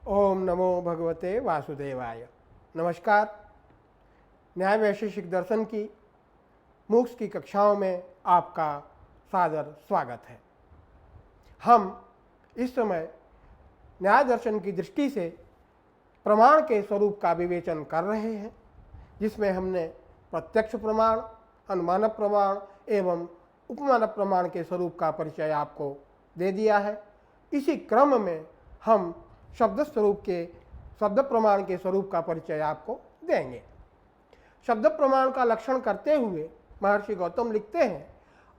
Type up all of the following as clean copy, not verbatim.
ओम नमो भगवते वासुदेवाय। नमस्कार। न्याय वैशेषिक दर्शन की मूक्स की कक्षाओं में आपका सादर स्वागत है। हम इस समय न्याय दर्शन की दृष्टि से प्रमाण के स्वरूप का विवेचन कर रहे हैं, जिसमें हमने प्रत्यक्ष प्रमाण, अनुमानक प्रमाण एवं उपमानक प्रमाण के स्वरूप का परिचय आपको दे दिया है। इसी क्रम में हम शब्द प्रमाण के स्वरूप का परिचय आपको देंगे। शब्द प्रमाण का लक्षण करते हुए महर्षि गौतम लिखते हैं,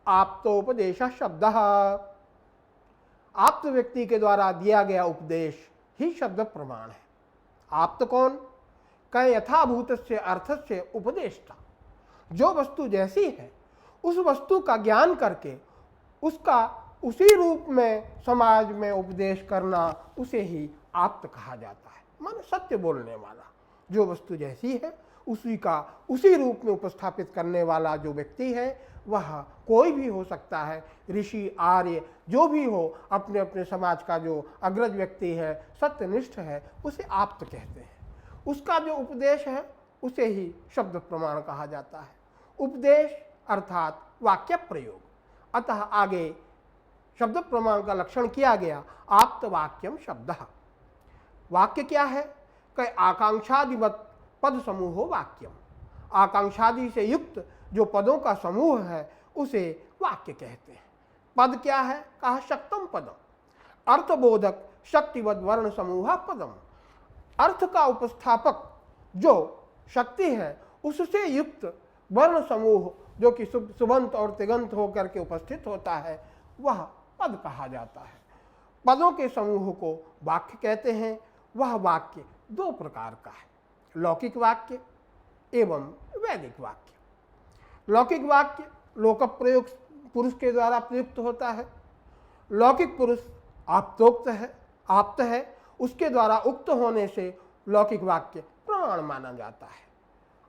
आप्तोपदेश शब्द। आप्त व्यक्ति के द्वारा दिया गया उपदेश ही शब्द प्रमाण है। आप्त कौन? कई यथाभूत से अर्थ से उपदेष्टा। जो वस्तु जैसी है उस वस्तु का ज्ञान करके उसका उसी रूप में समाज में उपदेश करना, उसे ही आप्त कहा जाता है। माने सत्य बोलने वाला, जो वस्तु जैसी है उसी का उसी रूप में उपस्थापित करने वाला जो व्यक्ति है, वह कोई भी हो सकता है, ऋषि, आर्य, जो भी हो, अपने अपने समाज का जो अग्रज व्यक्ति है, सत्यनिष्ठ है, उसे आप्त कहते हैं। उसका जो उपदेश है उसे ही शब्द प्रमाण कहा जाता है। उपदेश अर्थात वाक्य प्रयोग। अतः आगे शब्द प्रमाण का लक्षण किया गया, आप्त वाक्यम शब्द। वाक्य क्या है? कई आकांक्षादिवत पद समूहो वाक्यम। आकांक्षादि से युक्त जो पदों का समूह है उसे वाक्य कहते हैं। पद क्या है? कहा शक्तम पदम। अर्थबोधक शक्तिवद वर्ण समूह पदम। अर्थ का उपस्थापक जो शक्ति है उससे युक्त वर्ण समूह जो कि सुबंत और तिगंत होकर के उपस्थित होता है, वह पद कहा जाता है। पदों के समूह को वाक्य कहते हैं। वह वाक्य दो प्रकार का है, लौकिक वाक्य एवं वैदिक वाक्य। लौकिक वाक्य लोक प्रयोग पुरुष के द्वारा प्रयुक्त होता है। लौकिक पुरुष आप्त है, उसके द्वारा उक्त होने से लौकिक वाक्य प्रमाण माना जाता है।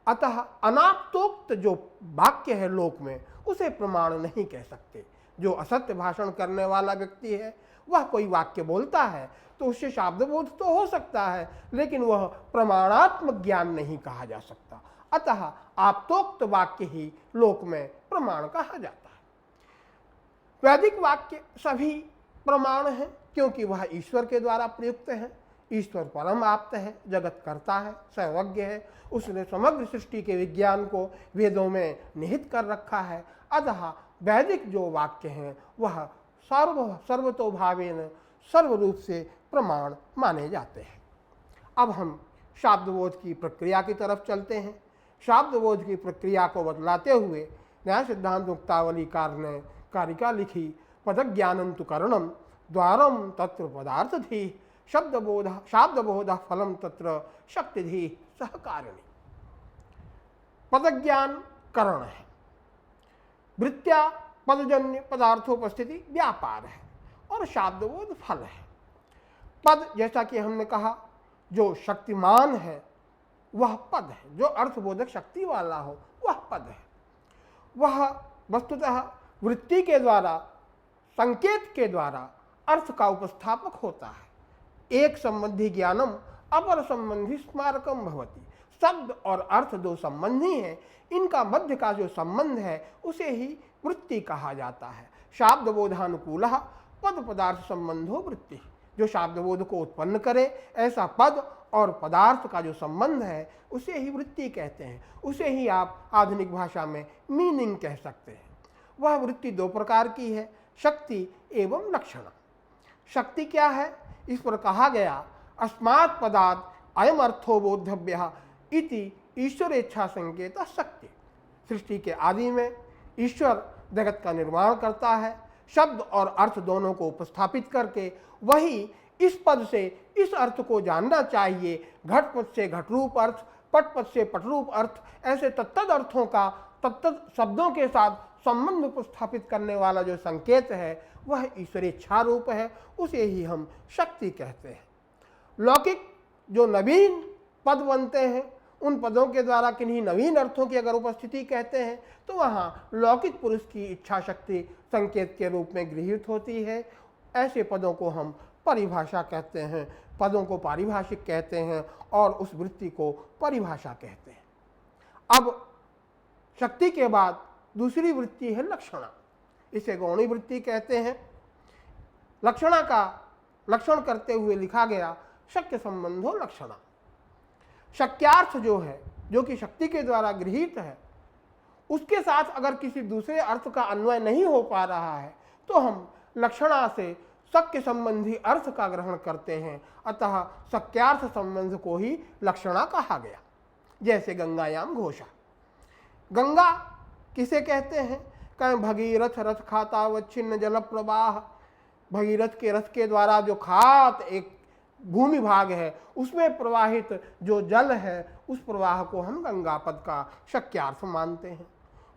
अतः अनाप्तोक्त जो वाक्य है लोक में, उसे प्रमाण नहीं कह सकते। जो असत्य भाषण करने वाला व्यक्ति है, वह कोई वाक्य बोलता है तो उससे शाब्दबोध तो हो सकता है, लेकिन वह प्रमाणात्मक ज्ञान नहीं कहा जा सकता। अतः आप्तोक्त वाक्य ही लोक में प्रमाण कहा जाता है। वैदिक वाक्य सभी प्रमाण हैं, क्योंकि वह ईश्वर के द्वारा प्रयुक्त है। ईश्वर परम आप्त है, जगत करता है, सर्वज्ञ है। उसने समग्र सृष्टि के विज्ञान को वेदों में निहित कर रखा है। अतः वैदिक जो वाक्य हैं वह सर्वतोभावेन सर्वरूप से प्रमाण माने जाते हैं। अब हम शाब्दबोध की प्रक्रिया की तरफ चलते हैं। शाब्दबोध की प्रक्रिया को बतलाते हुए न्याय सिद्धांत मुक्तावलीकार ने कारिका लिखी, पदज्ञानंतु करणम द्वारम तत्र पदार्थधि शाब्दबोध फलम तत्र शक्तिधि सहकारिणी। पदज्ञान करण है, वृत्त्या पदजन्य पदार्थोपस्थिति व्यापार है, और शाब्दबोध फल है। पद, जैसा कि हमने कहा, जो शक्तिमान है वह पद है। जो अर्थबोधक शक्ति वाला हो वह पद है। वह वस्तुतः वृत्ति के द्वारा, संकेत के द्वारा अर्थ का उपस्थापक होता है। एक संबंधी ज्ञानम अपर संबंधी स्मारकम भवति। शब्द और अर्थ दो संबंधी हैं, इनका मध्य का जो संबंध है उसे ही वृत्ति कहा जाता है। शाब्दबोधानुकूल पद पदार्थ संबंधो वृत्ति। जो शाब्दबोध को उत्पन्न करे ऐसा पद और पदार्थ का जो संबंध है उसे ही वृत्ति कहते हैं। उसे ही आप आधुनिक भाषा में मीनिंग कह सकते हैं। वह वृत्ति दो प्रकार की है, शक्ति एवं लक्षणा। शक्ति क्या है? इस पर कहा गया, अस्मात् पदात् अयम अर्थो बोद्धव्यः इति ईश्वरेच्छा संकेत शक्ति। सृष्टि के आदि में ईश्वर जगत का निर्माण करता है। शब्द और अर्थ दोनों को उपस्थापित करके वही इस पद से इस अर्थ को जानना चाहिए। घटपद से घटरूप अर्थ, पटपद से पटरूप अर्थ, ऐसे तत्तद अर्थों का तत्तद शब्दों के साथ संबंध उपस्थापित करने वाला जो संकेत है वह ईश्वरेच्छा रूप है, उसे ही हम शक्ति कहते हैं। लौकिक जो नवीन पद बनते हैं, उन पदों के द्वारा किन्हीं नवीन अर्थों की अगर उपस्थिति कहते हैं तो वहाँ लौकिक पुरुष की इच्छा शक्ति संकेत के रूप में गृहीत होती है। ऐसे पदों को हम परिभाषा कहते हैं, पदों को पारिभाषिक कहते हैं और उस वृत्ति को परिभाषा कहते हैं। अब शक्ति के बाद दूसरी वृत्ति है लक्षणा, इसे गौणी वृत्ति कहते हैं। लक्षणा का लक्षण करते हुए लिखा गया शक्य संबंधो लक्षणा। शक्यार्थ जो है, जो कि शक्ति के द्वारा गृहीत है, उसके साथ अगर किसी दूसरे अर्थ का अन्वय नहीं हो पा रहा है तो हम लक्षणा से शक्य संबंधी अर्थ का ग्रहण करते हैं। अतः शक्यार्थ संबंध को ही लक्षणा कहा गया। जैसे गंगायाम घोषा, गंगा किसे कहते हैं? कहें भगीरथ रथ खाता वच्छिन्न जल प्रवाह। भगीरथ के रथ के द्वारा जो खात एक भूमि भाग है उसमें प्रवाहित जो जल है, उस प्रवाह को हम गंगा पद का शक्यार्थ मानते हैं।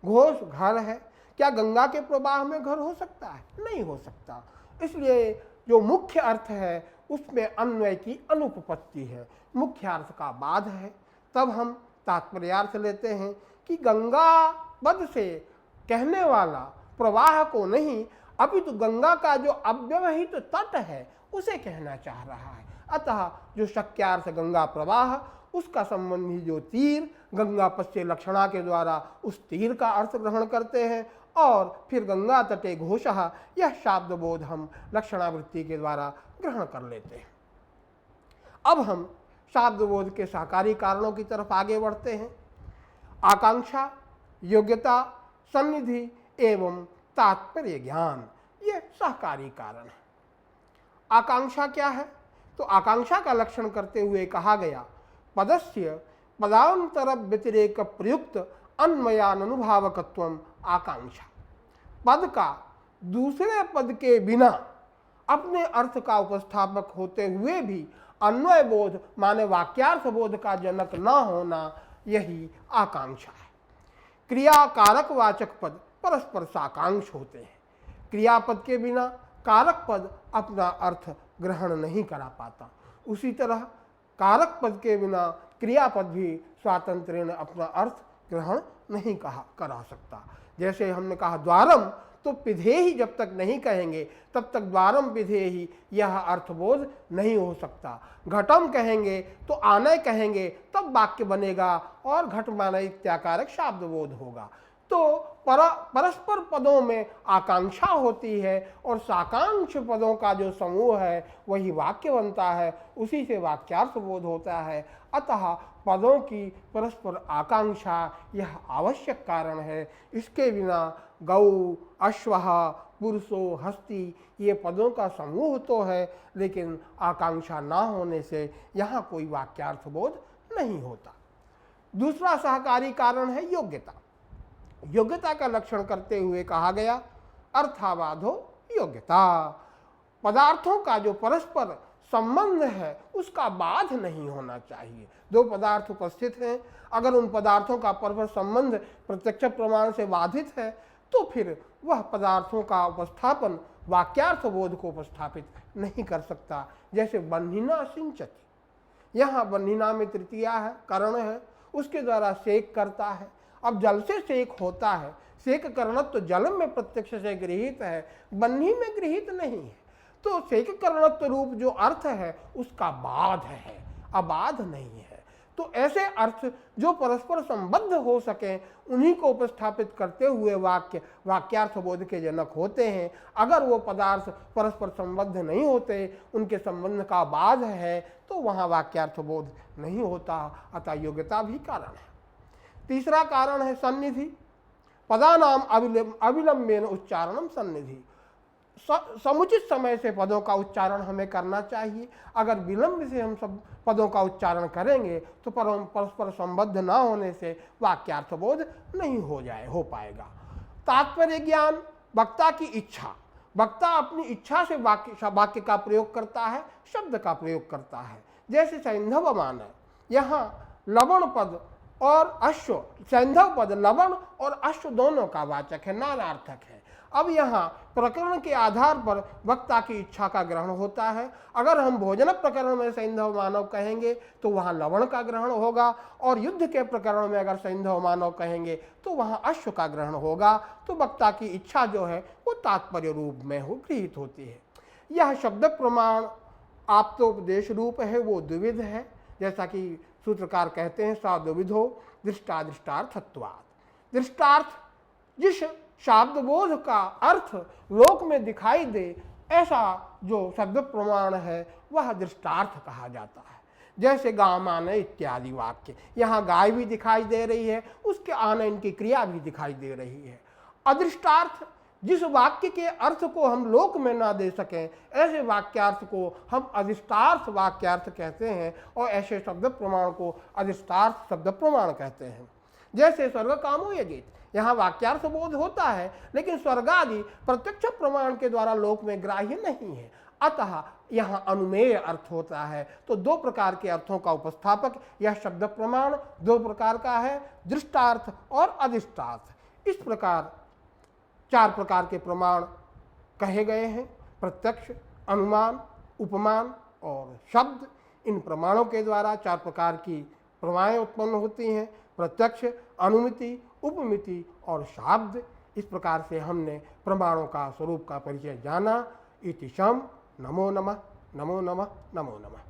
घोष घर है, क्या गंगा के प्रवाह में घर हो सकता है? नहीं हो सकता। इसलिए जो मुख्य अर्थ है उसमें अन्वय की अनुपपत्ति है, मुख्य अर्थ का बाध है। तब हम तात्पर्यार्थ लेते हैं कि गंगा पद से कहने वाला प्रवाह को नहीं, अपितु गंगा का जो अव्यवहित तट है उसे कहना चाह रहा है। अतः जो शक्यार्थ गंगा प्रवाह, उसका संबंधी जो तीर, गंगा पद से लक्षणा के द्वारा उस तीर का अर्थ ग्रहण करते हैं और फिर गंगा तटे घोषः, यह शाब्द बोध हम लक्षणावृत्ति के द्वारा ग्रहण कर लेते हैं। अब हम शाब्द बोध के सहकारी कारणों की तरफ आगे बढ़ते हैं। आकांक्षा, योग्यता, सन्निधि एवं तात्पर्य ज्ञान, ये सहकारी कारण है। आकांक्षा क्या है? तो आकांक्षा का लक्षण करते हुए कहा गया पदस्य पदांतर व्यतिरेक प्रयुक्त अन्वयानुभावकत्वम आकांक्षा। पद का दूसरे पद के बिना अपने अर्थ का उपस्थापक होते हुए भी अन्वय बोध माने वाक्यार्थ बोध का जनक न होना, यही आकांक्षा है। क्रिया कारक वाचक पद परस्पर साकांक्ष होते हैं। क्रियापद के बिना कारक पद अपना अर्थ ग्रहण नहीं करा पाता, उसी तरह कारक पद के बिना क्रियापद भी स्वातंत्र्य अपना अर्थ ग्रहण नहीं करा सकता। जैसे हमने कहा द्वारम, तो पिधेहि जब तक नहीं कहेंगे तब तक द्वारम पिधेहि यह अर्थबोध नहीं हो सकता। घटम कहेंगे तो आनय कहेंगे तब वाक्य बनेगा और घट मानय इत्याकारक शाब्द बोध होगा। तो परस्पर पदों में आकांक्षा होती है और साकांक्ष पदों का जो समूह है वही वाक्य बनता है, उसी से वाक्यार्थ बोध होता है। अतः पदों की परस्पर आकांक्षा यह आवश्यक कारण है। इसके बिना गौ, अश्वः, पुरुषो, हस्ती ये पदों का समूह तो है, लेकिन आकांक्षा ना होने से यहाँ कोई वाक्यार्थ बोध नहीं होता। दूसरा सहकारी कारण है योग्यता। योग्यता का लक्षण करते हुए कहा गया अर्थाबाधो योग्यता। पदार्थों का जो परस्पर संबंध है उसका बाध नहीं होना चाहिए। दो पदार्थ उपस्थित हैं, अगर उन पदार्थों का परस्पर संबंध प्रत्यक्ष प्रमाण से बाधित है तो फिर वह पदार्थों का उपस्थापन वाक्यार्थ बोध को उपस्थापित नहीं कर सकता। जैसे बन्हिना सिंचति, यहाँ बन्हिना में तृतीया है, करण है, उसके द्वारा सेक करता है। अब जल से सेक होता है, सेक करना तो जल में प्रत्यक्ष से गृहीत है, बन्ही में गृहीत नहीं है। तो सेक करणत्व रूप जो अर्थ है उसका बाध है, अबाध नहीं है। तो ऐसे अर्थ जो परस्पर संबद्ध हो सके उन्हीं को उपस्थापित करते हुए वाक्य वाक्यार्थ बोध के जनक होते हैं। अगर वो पदार्थ परस्पर संबद्ध नहीं होते, उनके संबंध का बाध है, तो वहाँ वाक्यार्थ बोध नहीं होता। अतः योग्यता भी कारण है। तीसरा कारण है सन्निधि। पदानाम अविलंबेन उच्चारणम सन्निधि। समुचित समय से पदों का उच्चारण हमें करना चाहिए। अगर विलंब से हम सब पदों का उच्चारण करेंगे तो परस्पर संबद्ध न होने से वाक्यार्थ बोध नहीं हो पाएगा। तात्पर्य ज्ञान, वक्ता की इच्छा। वक्ता अपनी इच्छा से वाक्य का प्रयोग करता है, शब्द का प्रयोग करता है। जैसे सैंधव मान, यहाँ लवण पद और अश्व, सैंधव पद लवण और अश्व दोनों का वाचक है, नानार्थक है। अब यहाँ प्रकरण के आधार पर वक्ता की इच्छा का ग्रहण होता है। अगर हम भोजन प्रकरण में सैंधव मानव कहेंगे तो वहाँ लवण का ग्रहण होगा, और युद्ध के प्रकरण में अगर सैंधव मानव कहेंगे तो वहाँ अश्व का ग्रहण होगा। तो वक्ता की इच्छा जो है वो तात्पर्य रूप में गृहीत होती है। यह शब्द प्रमाण आप्तोपदेश रूप है वो द्विविध है, जैसा कि सूत्रकार कहते हैं सा द्विविधो दृष्टादृष्टार्थत्वात्। दृष्टार्थ जिस शाब्द बोध का अर्थ लोक में दिखाई दे ऐसा जो शब्द प्रमाण है वह दृष्टार्थ कहा जाता है। जैसे गाम आने इत्यादि वाक्य, यहाँ गाय भी दिखाई दे रही है, उसके आनयन की क्रिया भी दिखाई दे रही है। अदृष्टार्थ जिस वाक्य के अर्थ को हम लोक में ना दे सकें ऐसे वाक्यार्थ को हम अधिष्ठार्थ वाक्यार्थ कहते हैं और ऐसे शब्द प्रमाण को अधिष्ठार्थ शब्द प्रमाण कहते हैं। जैसे स्वर्ग कामो यजित, यहाँ वाक्यार्थ बोध होता है लेकिन स्वर्ग आदि प्रत्यक्ष प्रमाण के द्वारा लोक में ग्राह्य नहीं है, अतः यहाँ अनुमेय अर्थ होता है। तो दो प्रकार के अर्थों का उपस्थापक यह शब्द प्रमाण दो प्रकार का है, दृष्टार्थ और अधिष्ठार्थ। इस प्रकार चार प्रकार के प्रमाण कहे गए हैं, प्रत्यक्ष, अनुमान, उपमान और शब्द। इन प्रमाणों के द्वारा चार प्रकार की प्रमाएं उत्पन्न होती हैं, प्रत्यक्ष, अनुमिति, उपमिति और शाब्द। इस प्रकार से हमने प्रमाणों का स्वरूप का परिचय जाना। इति शम। नमो नमः, नमो नमः, नमो नमः।